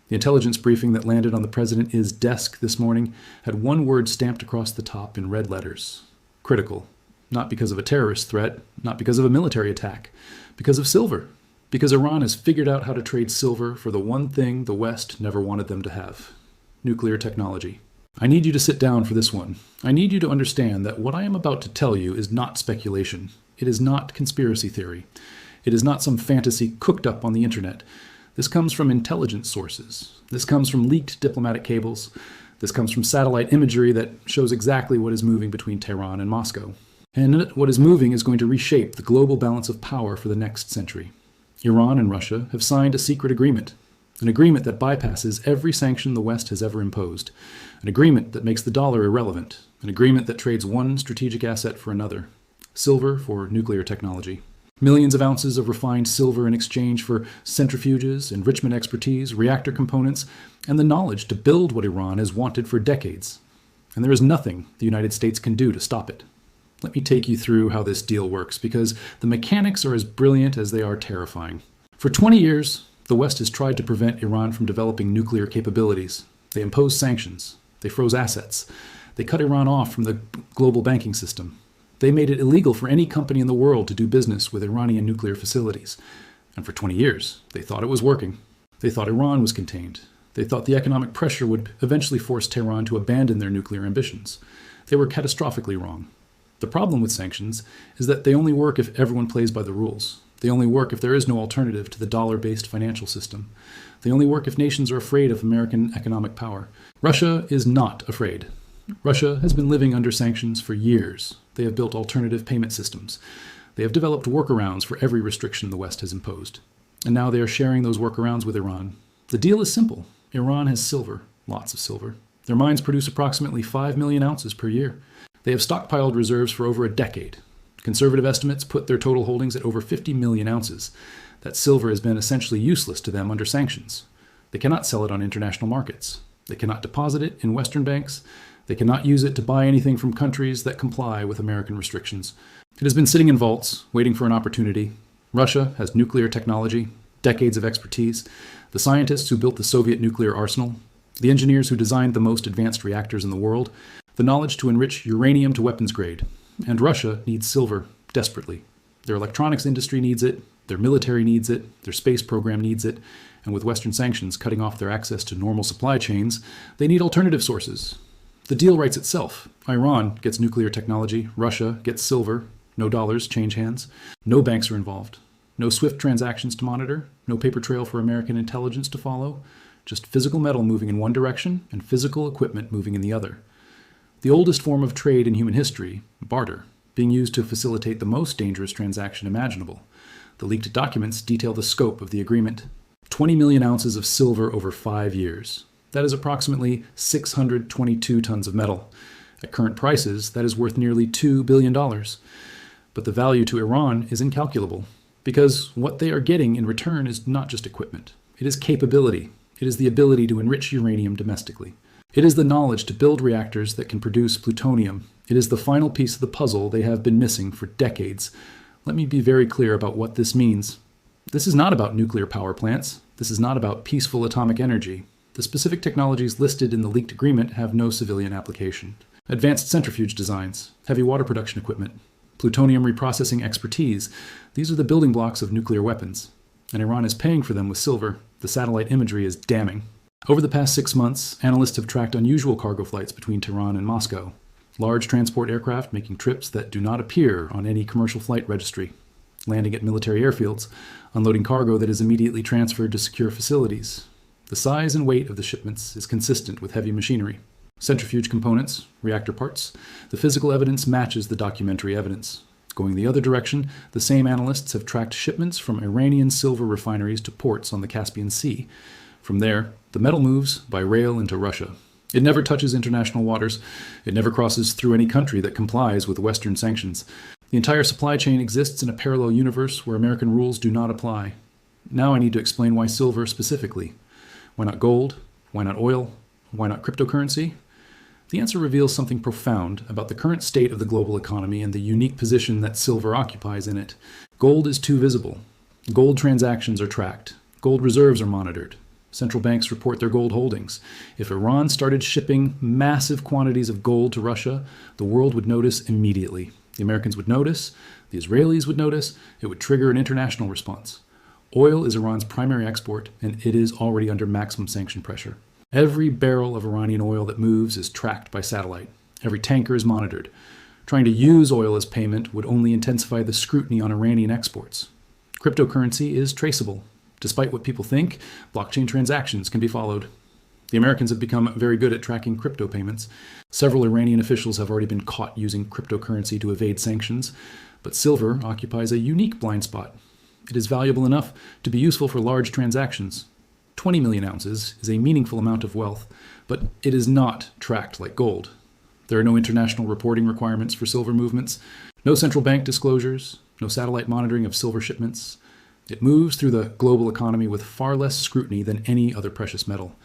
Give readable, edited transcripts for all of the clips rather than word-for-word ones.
The intelligence briefing that landed on the president's desk this morning had one word stamped across the top in red letters: critical. Not because of a terrorist threat, not because of a military attack, because of silver. Because Iran has figured out how to trade silver for the one thing the West never wanted them to have: nuclear technology. I need you to sit down for this one. I need you to understand that what I am about to tell you is not speculation. It is not conspiracy theory. It is not some fantasy cooked up on the internet. This comes from intelligence sources. This comes from leaked diplomatic cables. This comes from satellite imagery that shows exactly what is moving between Tehran and Moscow. And what is moving is going to reshape the global balance of power for the next century. Iran and Russia have signed a secret agreement, an agreement that bypasses every sanction the West has ever imposed, an agreement that makes the dollar irrelevant, an agreement that trades one strategic asset for another: silver for nuclear technology. Millions of ounces of refined silver in exchange for centrifuges, enrichment expertise, reactor components, and the knowledge to build what Iran has wanted for decades. And there is nothing the United States can do to stop it. Let me take you through how this deal works, because the mechanics are as brilliant as they are terrifying. For 20 years, the West has tried to prevent Iran from developing nuclear capabilities. They imposed sanctions. They froze assets. They cut Iran off from the global banking system. They made it illegal for any company in the world to do business with Iranian nuclear facilities. And for 20 years, they thought it was working. They thought Iran was contained. They thought the economic pressure would eventually force Tehran to abandon their nuclear ambitions. They were catastrophically wrong. The problem with sanctions is that they only work if everyone plays by the rules. They only work if there is no alternative to the dollar-based financial system. They only work if nations are afraid of American economic power. Russia is not afraid. Russia has been living under sanctions for years. They have built alternative payment systems. They have developed workarounds for every restriction the West has imposed. And now they are sharing those workarounds with Iran. The deal is simple. Iran has silver, lots of silver. Their mines produce approximately 5 million ounces per year. They have stockpiled reserves for over a decade. Conservative estimates put their total holdings at over 50 million ounces. That silver has been essentially useless to them under sanctions. They cannot sell it on international markets. They cannot deposit it in Western banks. They cannot use it to buy anything from countries that comply with American restrictions. It has been sitting in vaults, waiting for an opportunity. Russia has nuclear technology, decades of expertise, the scientists who built the Soviet nuclear arsenal, the engineers who designed the most advanced reactors in the world, the knowledge to enrich uranium to weapons grade. And Russia needs silver desperately. Their electronics industry needs it, their military needs it, their space program needs it, and with Western sanctions cutting off their access to normal supply chains, they need alternative sources. The deal writes itself. Iran gets nuclear technology, Russia gets silver, no dollars change hands, no banks are involved, no SWIFT transactions to monitor, no paper trail for American intelligence to follow, just physical metal moving in one direction and physical equipment moving in the other. The oldest form of trade in human history, barter, being used to facilitate the most dangerous transaction imaginable. The leaked documents detail the scope of the agreement: 20 million ounces of silver over 5 years. That is approximately 622 tons of metal. At current prices, that is worth nearly $2 billion. But the value to Iran is incalculable, because what they are getting in return is not just equipment. It is capability. It is the ability to enrich uranium domestically. It is the knowledge to build reactors that can produce plutonium. It is the final piece of the puzzle they have been missing for decades. Let me be very clear about what this means. This is not about nuclear power plants. This is not about peaceful atomic energy. The specific technologies listed in the leaked agreement have no civilian application. Advanced centrifuge designs, heavy water production equipment, plutonium reprocessing expertise, these are the building blocks of nuclear weapons. And Iran is paying for them with silver. The satellite imagery is damning. Over the past 6 months, analysts have tracked unusual cargo flights between Tehran and Moscow. Large transport aircraft making trips that do not appear on any commercial flight registry. Landing at military airfields, unloading cargo that is immediately transferred to secure facilities. The size and weight of the shipments is consistent with heavy machinery. Centrifuge components, reactor parts, the physical evidence matches the documentary evidence. Going the other direction, the same analysts have tracked shipments from Iranian silver refineries to ports on the Caspian Sea. From there, the metal moves by rail into Russia. It never touches international waters. It never crosses through any country that complies with Western sanctions. The entire supply chain exists in a parallel universe where American rules do not apply. Now I need to explain why silver specifically. Why not gold? Why not oil? Why not cryptocurrency? The answer reveals something profound about the current state of the global economy and the unique position that silver occupies in it. Gold is too visible. Gold transactions are tracked. Gold reserves are monitored. Central banks report their gold holdings. If Iran started shipping massive quantities of gold to Russia, the world would notice immediately. The Americans would notice, the Israelis would notice, it would trigger an international response. Oil is Iran's primary export, and it is already under maximum sanction pressure. Every barrel of Iranian oil that moves is tracked by satellite. Every tanker is monitored. Trying to use oil as payment would only intensify the scrutiny on Iranian exports. Cryptocurrency is traceable. Despite what people think, blockchain transactions can be followed. The Americans have become very good at tracking crypto payments. Several Iranian officials have already been caught using cryptocurrency to evade sanctions, but silver occupies a unique blind spot. It is valuable enough to be useful for large transactions. 20 million ounces is a meaningful amount of wealth, but it is not tracked like gold. There are no international reporting requirements for silver movements, no central bank disclosures, no satellite monitoring of silver shipments. It moves through the global economy with far less scrutiny than any other precious metal.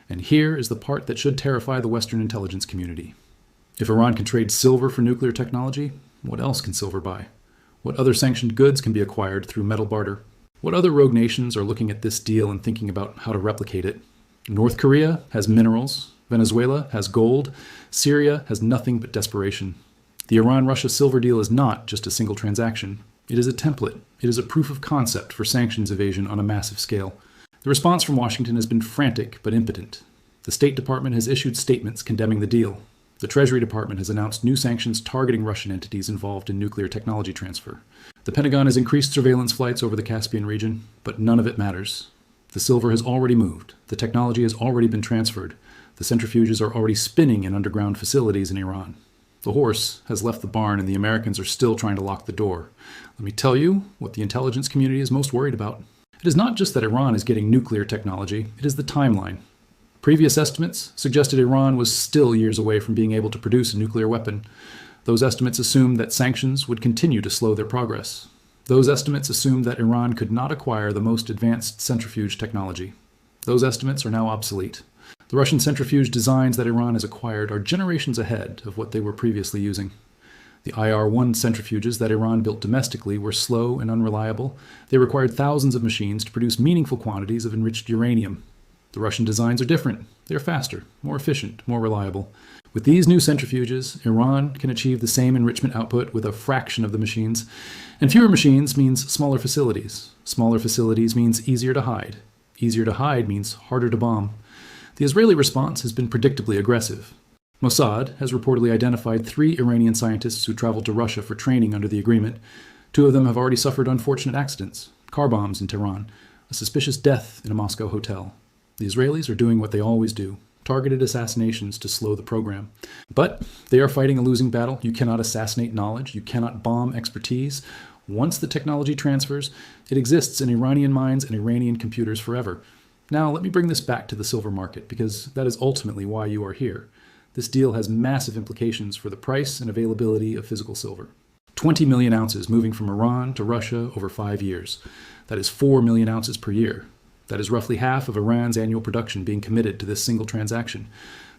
And here is the part that should terrify the Western intelligence community. If Iran can trade silver for nuclear technology, what else can silver buy? What other sanctioned goods can be acquired through metal barter? What other rogue nations are looking at this deal and thinking about how to replicate it? North Korea has minerals. Venezuela has gold. Syria has nothing but desperation. The Iran-Russia silver deal is not just a single transaction. It is a template. It is a proof of concept for sanctions evasion on a massive scale. The response from Washington has been frantic but impotent. The State Department has issued statements condemning the deal. The Treasury Department has announced new sanctions targeting Russian entities involved in nuclear technology transfer. The Pentagon has increased surveillance flights over the Caspian region, but none of it matters. The silver has already moved. The technology has already been transferred. The centrifuges are already spinning in underground facilities in Iran. The horse has left the barn and the Americans are still trying to lock the door. Let me tell you what the intelligence community is most worried about. It is not just that Iran is getting nuclear technology, it is the timeline. Previous estimates suggested Iran was still years away from being able to produce a nuclear weapon. Those estimates assumed that sanctions would continue to slow their progress. Those estimates assumed that Iran could not acquire the most advanced centrifuge technology. Those estimates are now obsolete. The Russian centrifuge designs that Iran has acquired are generations ahead of what they were previously using. The IR-1 centrifuges that Iran built domestically were slow and unreliable. They required thousands of machines to produce meaningful quantities of enriched uranium. The Russian designs are different. They are faster, more efficient, more reliable. With these new centrifuges, Iran can achieve the same enrichment output with a fraction of the machines. And fewer machines means smaller facilities. Smaller facilities means easier to hide. Easier to hide means harder to bomb. The Israeli response has been predictably aggressive. Mossad has reportedly identified 3 Iranian scientists who traveled to Russia for training under the agreement. 2 of them have already suffered unfortunate accidents, car bombs in Tehran, a suspicious death in a Moscow hotel. The Israelis are doing what they always do, targeted assassinations to slow the program. But they are fighting a losing battle. You cannot assassinate knowledge. You cannot bomb expertise. Once the technology transfers, it exists in Iranian minds and Iranian computers forever. Now, let me bring this back to the silver market, because that is ultimately why you are here. This deal has massive implications for the price and availability of physical silver. 20 million ounces moving from Iran to Russia over 5 years. That is 4 million ounces per year. That is roughly half of Iran's annual production being committed to this single transaction.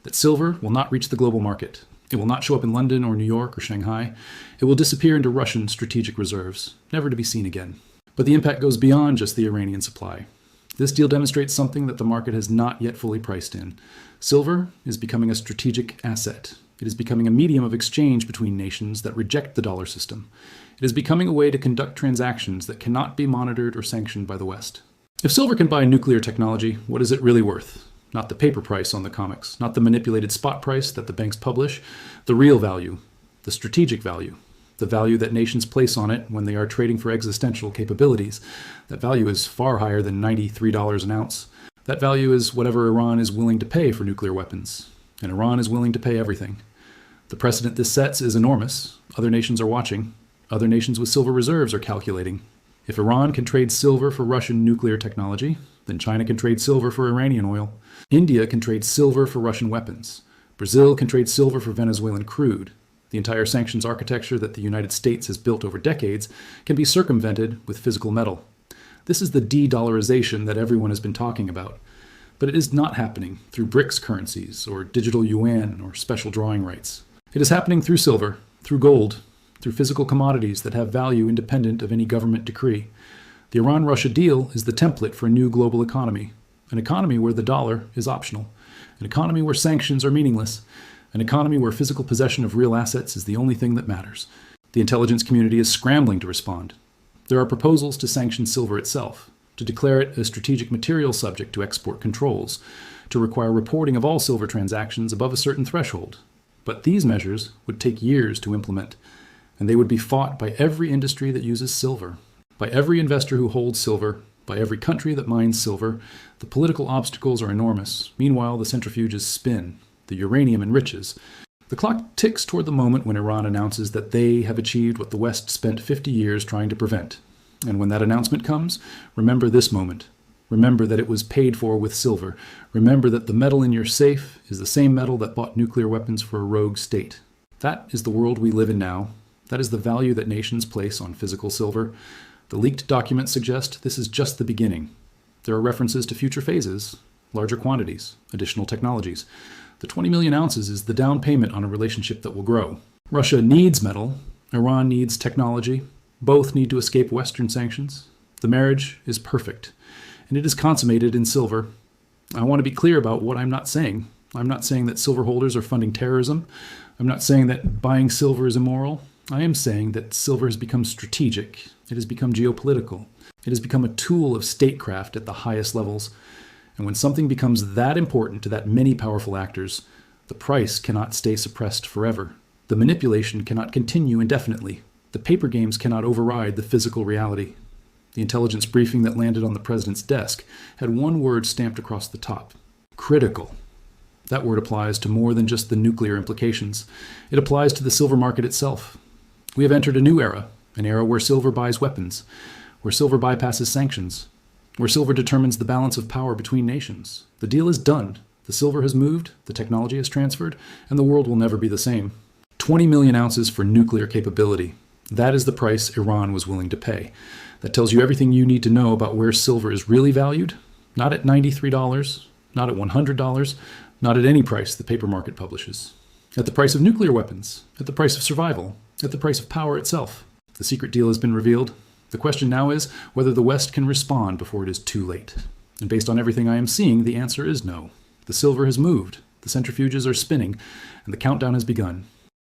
That silver will not reach the global market. It will not show up in London or New York or Shanghai. It will disappear into Russian strategic reserves, never to be seen again. But the impact goes beyond just the Iranian supply. This deal demonstrates something that the market has not yet fully priced in. Silver is becoming a strategic asset. It is becoming a medium of exchange between nations that reject the dollar system. It is becoming a way to conduct transactions that cannot be monitored or sanctioned by the West. If silver can buy nuclear technology, what is it really worth? Not the paper price on the comics, not the manipulated spot price that the banks publish, the real value, the strategic value. The value that nations place on it when they are trading for existential capabilities. That value is far higher than $93 an ounce. That value is whatever Iran is willing to pay for nuclear weapons. And Iran is willing to pay everything. The precedent this sets is enormous. Other nations are watching. Other nations with silver reserves are calculating. If Iran can trade silver for Russian nuclear technology, then China can trade silver for Iranian oil. India can trade silver for Russian weapons. Brazil can trade silver for Venezuelan crude. The entire sanctions architecture that the United States has built over decades can be circumvented with physical metal. This is the de-dollarization that everyone has been talking about. But it is not happening through BRICS currencies or digital yuan or special drawing rights. It is happening through silver, through gold, through physical commodities that have value independent of any government decree. The Iran-Russia deal is the template for a new global economy. An economy where the dollar is optional. An economy where sanctions are meaningless. An economy where physical possession of real assets is the only thing that matters. The intelligence community is scrambling to respond. There are proposals to sanction silver itself, to declare it a strategic material subject to export controls, to require reporting of all silver transactions above a certain threshold. But these measures would take years to implement, and they would be fought by every industry that uses silver, by every investor who holds silver, by every country that mines silver. The political obstacles are enormous. Meanwhile, the centrifuges spin. The uranium enriches. The clock ticks toward the moment when Iran announces that they have achieved what the West spent 50 years trying to prevent. And when that announcement comes, remember this moment. Remember that it was paid for with silver. Remember that the metal in your safe is the same metal that bought nuclear weapons for a rogue state. That is the world we live in now. That is the value that nations place on physical silver. The leaked documents suggest this is just the beginning. There are references to future phases, larger quantities, additional technologies. The 20 million ounces is the down payment on a relationship that will grow. Russia needs metal. Iran needs technology. Both need to escape Western sanctions. The marriage is perfect, and it is consummated in silver. I want to be clear about what I'm not saying. I'm not saying that silver holders are funding terrorism. I'm not saying that buying silver is immoral. I am saying that silver has become strategic. It has become geopolitical. It has become a tool of statecraft at the highest levels. And when something becomes that important to that many powerful actors, the price cannot stay suppressed forever. The manipulation cannot continue indefinitely. The paper games cannot override the physical reality. The intelligence briefing that landed on the president's desk had one word stamped across the top: critical. That word applies to more than just the nuclear implications. It applies to the silver market itself. We have entered a new era, an era where silver buys weapons, where silver bypasses sanctions, where silver determines the balance of power between nations. The deal is done. The silver has moved, the technology has transferred, and the world will never be the same. 20 million ounces for nuclear capability. That is the price Iran was willing to pay. That tells you everything you need to know about where silver is really valued. Not at $93, not at $100, not at any price the paper market publishes. At the price of nuclear weapons, at the price of survival, at the price of power itself. The secret deal has been revealed. The question now is whether the West can respond before it is too late. And based on everything I am seeing, the answer is no. The silver has moved, the centrifuges are spinning, and the countdown has begun.